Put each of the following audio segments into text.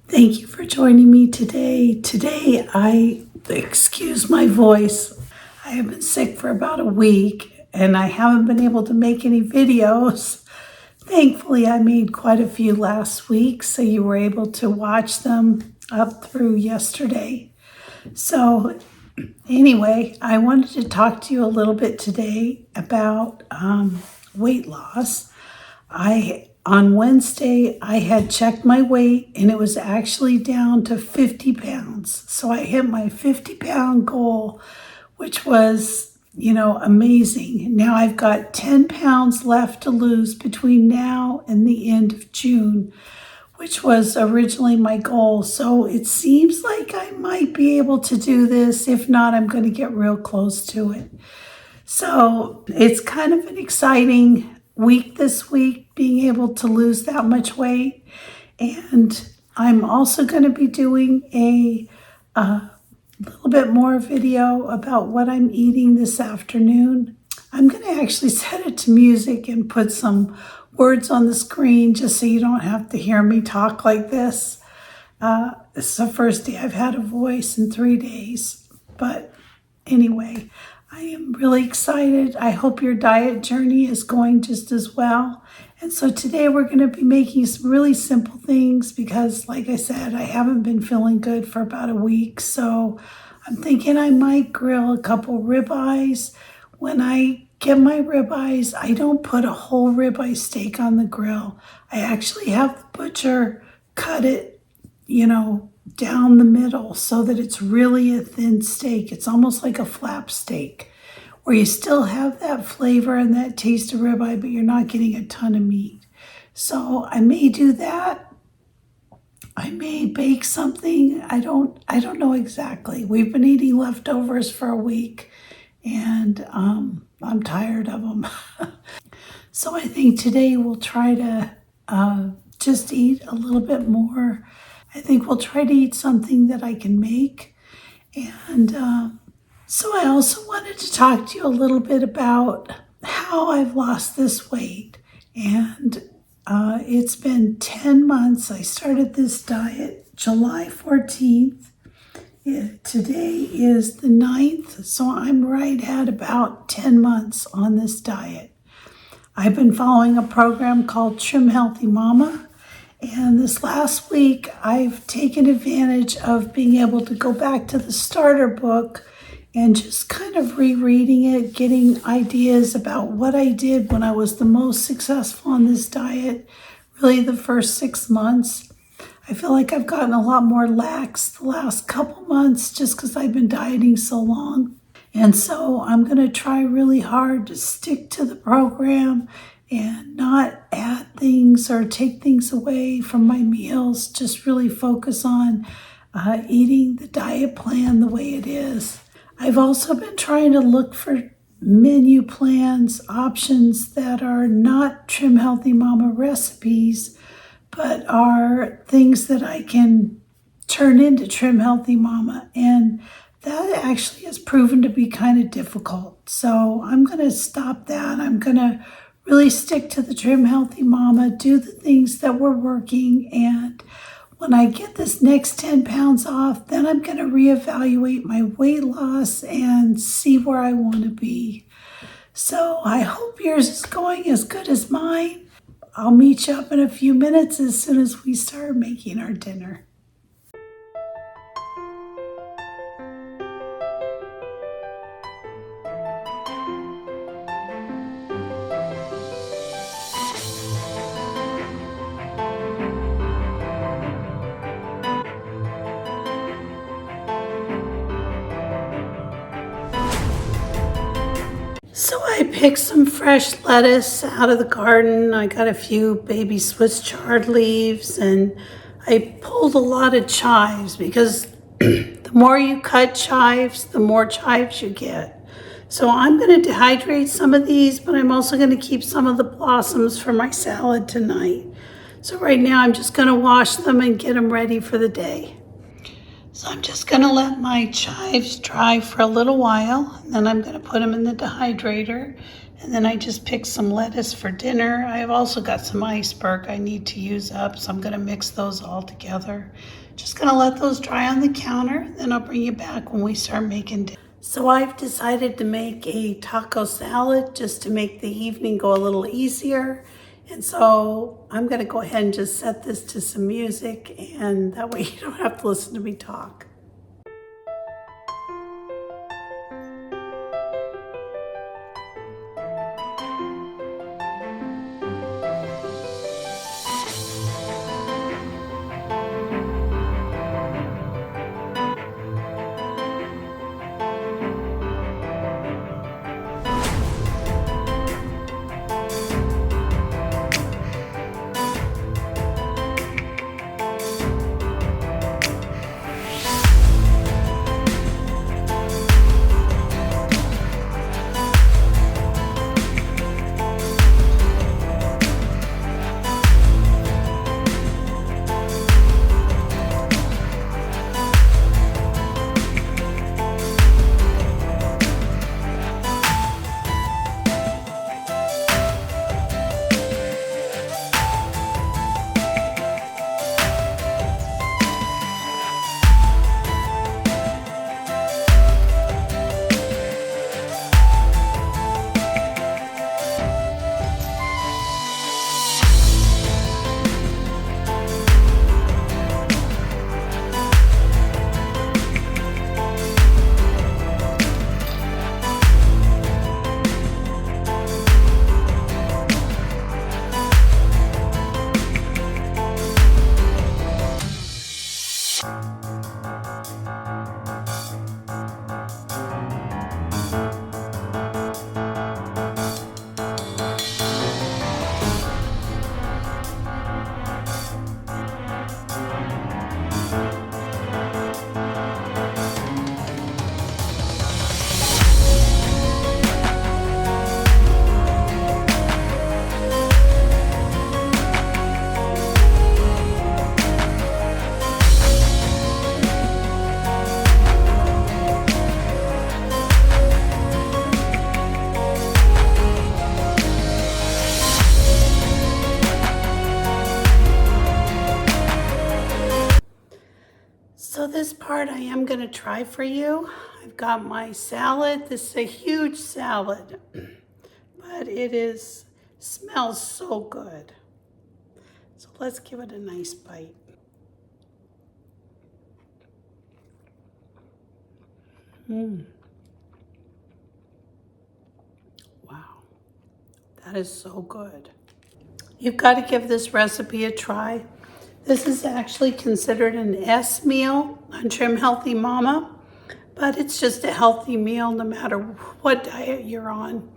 Thank you for joining me today. Excuse my voice. I have been sick for about a week and I haven't been able to make any videos. Thankfully, I made quite a few last week, so you were able to watch them up through yesterday. So anyway, I wanted to talk to you a little bit today about weight loss. On Wednesday, I had checked my weight and it was actually down to 50 pounds. So I hit my 50-pound goal, which was, amazing. Now I've got 10 pounds left to lose between now and the end of June, which was originally my goal. So it seems like I might be able to do this. If not, I'm going to get real close to it. So it's kind of an exciting week this week, being able to lose that much weight. And I'm also going to be doing a little bit more video about what I'm eating this afternoon. I'm going to actually set it to music and put some words on the screen just so you don't have to hear me talk like this. This is the first day I've had a voice in 3 days. But anyway, I am really excited. I hope your diet journey is going just as well. And so today we're going to be making some really simple things because, like I said, I haven't been feeling good for about a week. So I'm thinking I might grill a couple ribeyes. When I get my ribeyes, I don't put a whole ribeye steak on the grill. I actually have the butcher cut it, down the middle so that it's really a thin steak. It's almost like a flap steak where you still have that flavor and that taste of ribeye, but you're not getting a ton of meat. So I may do that. I may bake something. I don't know exactly. We've been eating leftovers for a week and I'm tired of them. So I think today we'll try to just eat a little bit more. I think we'll try to eat something that I can make. And so I also wanted to talk to you a little bit about how I've lost this weight. And it's been 10 months. I started this diet July 14th. Today is the 9th, so I'm right at about 10 months on this diet. I've been following a program called Trim Healthy Mama. And this last week, I've taken advantage of being able to go back to the starter book and just kind of rereading it, getting ideas about what I did when I was the most successful on this diet, really the first 6 months. I feel like I've gotten a lot more lax the last couple months just because I've been dieting so long. And so I'm going to try really hard to stick to the program and not add things or take things away from my meals. Just really focus on eating the diet plan the way it is. I've also been trying to look for menu plans, options that are not Trim Healthy Mama recipes, but are things that I can turn into Trim Healthy Mama. And that actually has proven to be kind of difficult. So I'm going to stop that. I'm going to really stick to the Trim Healthy Mama, do the things that were working. And when I get this next 10 pounds off, then I'm going to reevaluate my weight loss and see where I want to be. So I hope yours is going as good as mine. I'll meet you up in a few minutes as soon as we start making our dinner. So I picked some fresh lettuce out of the garden. I got a few baby Swiss chard leaves and I pulled a lot of chives because the more you cut chives, the more chives you get. So I'm going to dehydrate some of these, but I'm also going to keep some of the blossoms for my salad tonight. So right now I'm just going to wash them and get them ready for the day. So I'm just going to let my chives dry for a little while, and then I'm going to put them in the dehydrator. And then I just picked some lettuce for dinner. I've also got some iceberg I need to use up, so I'm gonna mix those all together. Just gonna let those dry on the counter, then I'll bring you back when we start making dinner. So I've decided to make a taco salad just to make the evening go a little easier. And so I'm gonna go ahead and just set this to some music, and that way you don't have to listen to me talk. So this part I am going to try for you. I've got my salad. This is a huge salad, but smells so good. So let's give it a nice bite. Wow, that is so good. You've got to give this recipe a try. This is actually considered an S meal on Trim Healthy Mama, but it's just a healthy meal no matter what diet you're on.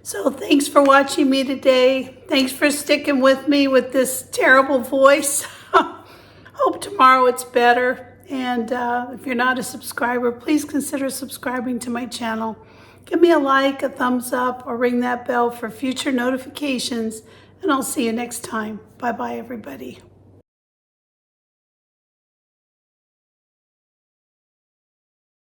So thanks for watching me today. Thanks for sticking with me with this terrible voice. Hope tomorrow it's better. And if you're not a subscriber, please consider subscribing to my channel. Give me a like, a thumbs up, or ring that bell for future notifications. And I'll see you next time. Bye-bye, everybody.